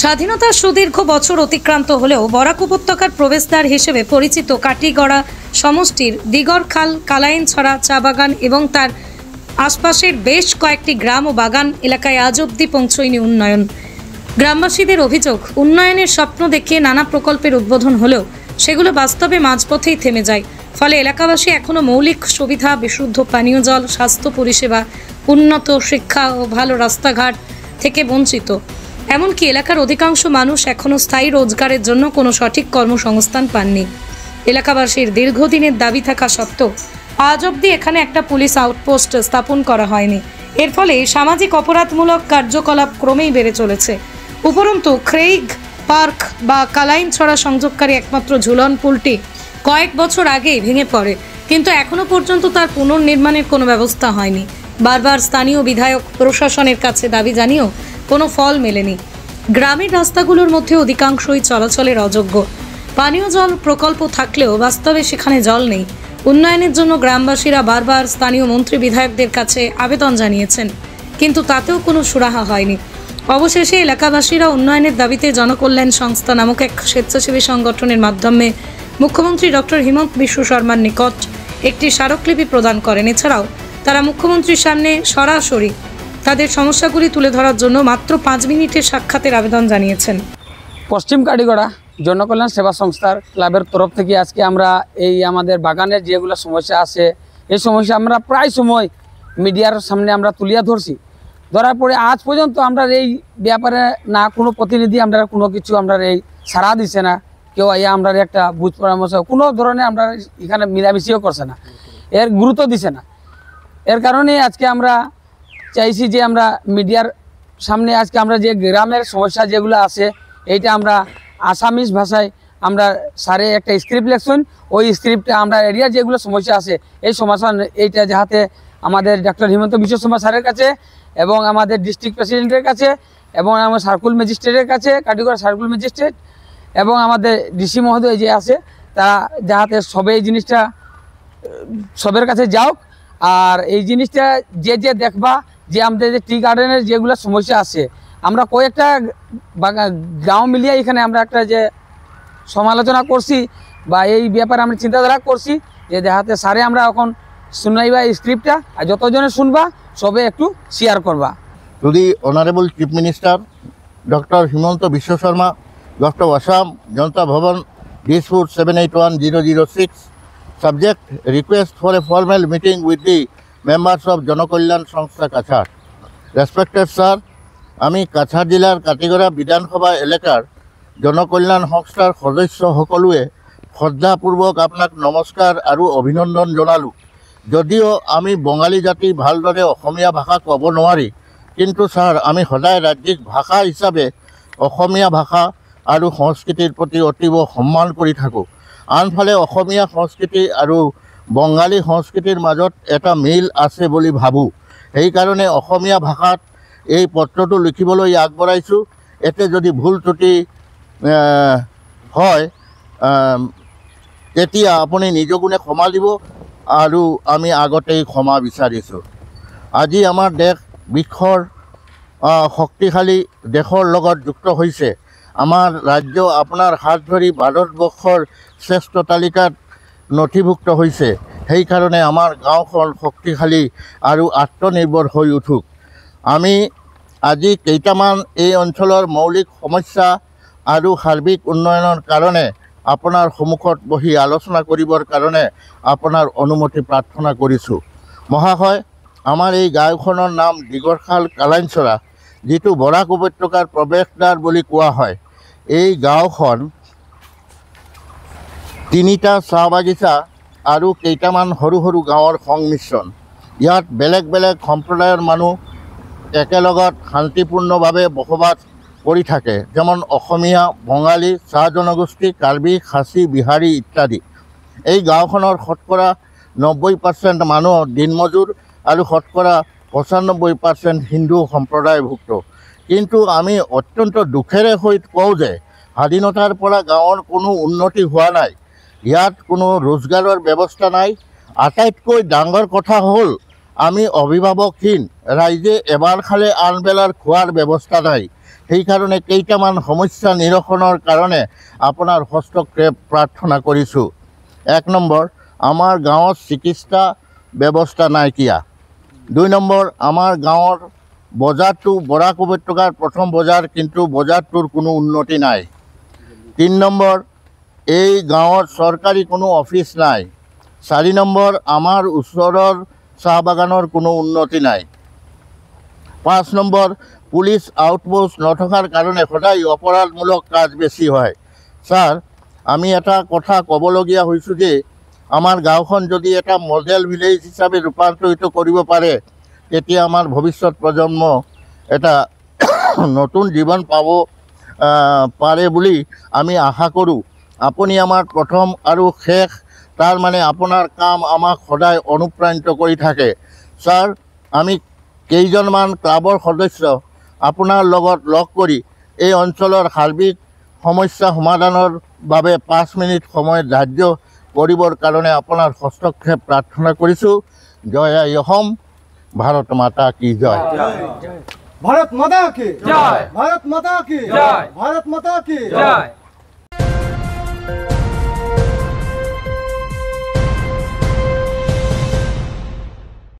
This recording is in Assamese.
স্বাধীনতার সুদীর্ঘ বছর অতিক্রান্ত হলেও বরাক উপত্যকার প্রবেশদ্বার হিসেবে পরিচিত কাটিগড়া সমষ্টির দিগরখাল, কালাইনছড়া চা বাগান এবং তার আশপাশের বেশ কয়েকটি গ্রাম ও বাগান এলাকায় আজ অবধি পৌঁছয়নি উন্নয়ন। গ্রামবাসীদের অভিযোগ, উন্নয়নের স্বপ্ন দেখিয়ে নানা প্রকল্পের উদ্বোধন হলেও সেগুলো বাস্তবে মাঝপথেই থেমে যায়। ফলে এলাকাবাসী এখনও মৌলিক সুবিধা, বিশুদ্ধ পানীয় জল, স্বাস্থ্য পরিষেবা, উন্নত শিক্ষা ও ভালো রাস্তাঘাট থেকে বঞ্চিত। এমনকি এলাকার অধিকাংশ মানুষ এখনও স্থায়ী রোজগারের জন্য কোনো সঠিক কর্মসংস্থান পাননি। এলাকাবাসীর দীর্ঘদিনের দাবি থাকা সত্ত্বেও আজ অবধি এখানে একটা পুলিশ আউটপোস্ট স্থাপন করা হয়নি। এর ফলে সামাজিক অপরাধমূলক কার্যকলাপ ক্রমেই বেড়ে চলেছে। উপরন্তু ক্রেইগ পার্ক বা কালাইনছড়া সংযোগকারী একমাত্র ঝুলন পুলটি কয়েক বছর আগেই ভেঙে পড়ে, কিন্তু এখনও পর্যন্ত তার পুনর্নির্মাণের কোনো ব্যবস্থা হয়নি। বারবার স্থানীয় বিধায়ক প্রশাসনের কাছে দাবি জানিয়েও কোনো ফল মেলেনি। গ্রামের রাস্তাগুলোর মধ্যে অধিকাংশই চলাচলের অযোগ্য। পানীয় জল প্রকল্প থাকলেও বাস্তবে সেখানে জল নেই। উন্নয়নের জন্য গ্রামবাসীরা বারবার স্থানীয় মন্ত্রী বিধায়কদের কাছে আবেদন জানিয়েছেন, কিন্তু তাতেও কোনো সুরাহা হয়নি। অবশেষে এলাকাবাসীরা উন্নয়নের দাবিতে জনকল্যাণ সংস্থা নামক এক স্বেচ্ছাসেবী সংগঠনের মাধ্যমে মুখ্যমন্ত্রী ডক্টর হিমন্ত বিশ্ব শর্মার নিকট একটি স্মারকলিপি প্রদান করেন। এছাড়াও তারা মুখ্যমন্ত্রীর সামনে সরাসরি তাদের সমস্যাগুলি তুলে ধরার জন্য মাত্র 5 মিনিটের সাক্ষাতের আবেদন জানিয়েছেন। পশ্চিম কাটিগড়া জনকল্যাণ সেবা সংস্থার ক্লাবের তরফ থেকে আজকে আমরা এই আমাদের বাগানের যেগুলো সমস্যা আছে, এই সমস্যা আমরা প্রায় সময় মিডিয়ার সামনে আমরা তুলিয়া ধরছি। ধরার পরে আজ পর্যন্ত আমরা এই ব্যাপারে না কোনো প্রতিনিধি আমরা কোনো কিছু আমরা এই সাড়া দিছে না, কেউ আইয়া আমরা একটা বুঝ পরামর্শ কোনো ধরনের আমরা এখানে মিলামিশিও করছে না, এর গুরুত্ব দিছে না। এর কারণে আজকে আমরা চাইছি যে আমরা মিডিয়ার সামনে আজকে আমরা যে গ্রামের সমস্যা যেগুলো আছে এইটা আমরা আসামিজ ভাষায় আমরা স্যারে একটা স্ক্রিপ্ট লেখছেন, ওই স্ক্রিপ্টে আমরা এরিয়া যেগুলো সমস্যা আছে এই সমস্যা এইটা যাতে আমাদের ডক্টর হিমন্ত বিশ্ব শর্মা স্যারের কাছে এবং আমাদের ডিস্ট্রিক্ট প্রেসিডেন্টের কাছে এবং আমার সার্কুল ম্যাজিস্ট্রেটের কাছে, কাটিগড়া সার্কুল ম্যাজিস্ট্রেট এবং আমাদের ডিসি মহোদয় যে আছে তারা যাতে সবে এই জিনিসটা সবের কাছে যাও। আর এই জিনিসটা যে দেখবা যে আমাদের যে টি গার্ডেনের যেগুলো সমস্যা আছে, আমরা কয়েকটা গাঁও মিলিয়ে এখানে আমরা একটা যে সমালোচনা করছি বা এই ব্যাপারে আমরা চিন্তাধারা করছি যে দেখাতে সারে আমরা এখন শুনাইবা এই স্ক্রিপ্টটা, আর যতজনে শুনবা সবে একটু শেয়ার করবা। To the Honorable Chief Minister, Dr. Himanta Biswa Sharma, Dr. Assam, Janata Bhavan, Dispur 781006, subject request for a formal meeting with the members of Janakolyan সংস্থা কাছাড়। Respected sir, আমি কাছাড় জিলাৰ কাটিগড়া বিধানসভা এলেকাৰ জনকল্যাণ সংস্থাৰ সদস্য সকলোৱে শ্ৰদ্ধাপূৰ্বক আপোনাক নমস্কাৰ আৰু অভিনন্দন জনালোঁ। যদিও আমি বঙালী জাতি ভালদৰে অসমীয়া ভাষা ক'ব নোৱাৰি, কিন্তু ছাৰ আমি সদায় ৰাজ্যিক ভাষা হিচাপে অসমীয়া ভাষা আৰু সংস্কৃতিৰ প্ৰতি অতীব সন্মান কৰি থাকোঁ। আনফালে অসমীয়া সংস্কৃতি আৰু বঙালী সংস্কৃতিৰ মাজত এটা মিল আছে বুলি ভাবোঁ। সেইকাৰণে অসমীয়া ভাষাত এই পত্ৰটো লিখিবলৈ আগবঢ়াইছোঁ। এতে যদি ভুল ত্ৰুটি হয় তেতিয়া আপুনি নিজ গুণে ক্ষমা দিব আৰু আমি আগতেই ক্ষমা বিচাৰিছোঁ। আজি আমাৰ দেশ বিশ্বৰ শক্তিশালী দেশৰ লগত যুক্ত হৈছে। আমাৰ ৰাজ্য আপোনাৰ হাত ধৰি ভাৰতবৰ্ষৰ শ্ৰেষ্ঠ তালিকাত নথিভুক্ত হৈছে। সেইকাৰণে আমাৰ গাঁওখন শক্তিশালী আৰু আত্মনিৰ্ভৰ হৈ উঠুক। আমি আজি কেইটামান এই অঞ্চলৰ মৌলিক সমস্যা আৰু সাৰ্বিক উন্নয়নৰ কাৰণে আপোনাৰ সন্মুখত বহি আলোচনা কৰিবৰ কাৰণে আপোনাৰ অনুমতি প্ৰাৰ্থনা কৰিছোঁ। মহাশয়, আমাৰ এই গাঁওখনৰ নাম দিগৰখাল কালাইনছড়া, যিটো বৰাক উপত্যকাৰ প্ৰৱেশদ্বাৰ বুলি কোৱা হয়। এই গাঁওখন 3টা চাহ বাগিচা আৰু কেইটামান সৰু সৰু গাঁৱৰ সংমিশ্ৰণ। ইয়াত বেলেগ বেলেগ সম্প্ৰদায়ৰ মানুহ একেলগত শান্তিপূৰ্ণভাৱে বসবাস কৰি থাকে, যেমন অসমীয়া, বঙালী, চাহ জনগোষ্ঠী, কাৰ্বি, খাচী, বিহাৰী ইত্যাদি। এই গাঁওখনৰ শতকৰা 90% মানুহ দিনমজুৰ আৰু শতকৰা 95% হিন্দু সম্প্ৰদায়ভুক্ত। কিন্তু আমি অত্যন্ত দুখেৰে সহিত কওঁ যে স্বাধীনতাৰ পৰা গাঁৱৰ কোনো উন্নতি হোৱা নাই। ইয়াত কোনো ৰোজগাৰৰ ব্যৱস্থা নাই। আটাইতকৈ ডাঙৰ কথা হ'ল আমি অভিভাৱকহীন, ৰাইজে এবাৰ খালে আনবেলাৰ খোৱাৰ ব্যৱস্থা নাই। সেইকাৰণে কেইটামান সমস্যা নিৰসনৰ কাৰণে আপোনাৰ হস্তক্ষেপ প্ৰাৰ্থনা কৰিছোঁ। 1 নম্বৰ, আমাৰ গাঁৱত চিকিৎসা ব্যৱস্থা নাইকিয়া। 2 নম্বৰ, আমাৰ গাঁৱৰ বজাৰটো বৰাক উপত্যকাৰ প্ৰথম বজাৰ, কিন্তু বজাৰটোৰ কোনো উন্নতি নাই। 3 নম্বৰ, এই গাঁৱত চৰকাৰী কোনো অফিচ নাই। 4 নম্বৰ, আমাৰ ওচৰৰ চাহ বাগানৰ কোনো উন্নতি নাই। 5 নম্বৰ, পুলিচ আউটপোষ্ট নথকাৰ কাৰণে সদায় অপৰাধমূলক কাজ বেছি হয়। ছাৰ, আমি এটা কথা ক'বলগীয়া হৈছোঁ যে আমাৰ গাঁওখন যদি এটা মডেল ভিলেজ হিচাপে ৰূপান্তৰিত কৰিব পাৰে, তেতিয়া আমাৰ ভৱিষ্যত প্ৰজন্ম এটা নতুন জীৱন পাব পাৰে বুলি আমি আশা কৰোঁ। আপুনি আমাৰ প্ৰথম আৰু শেষ, তাৰ মানে আপোনাৰ কাম আমাক সদায় অনুপ্ৰাণিত কৰি থাকে। ছাৰ, আমি কেইজনমান ক্লাবৰ সদস্য আপোনাৰ লগত লগ কৰি এই অঞ্চলৰ সাৰ্বিক সমস্যা সমাধানৰ বাবে 5 মিনিট সময় ধাৰ্য কৰিবৰ কাৰণে আপোনাৰ হস্তক্ষেপ প্ৰাৰ্থনা কৰিছোঁ। জয় আই অসম, ভাৰত মাতা কি জয়। भारत माता की जय। भारत माता की जय। भारत माता की जय।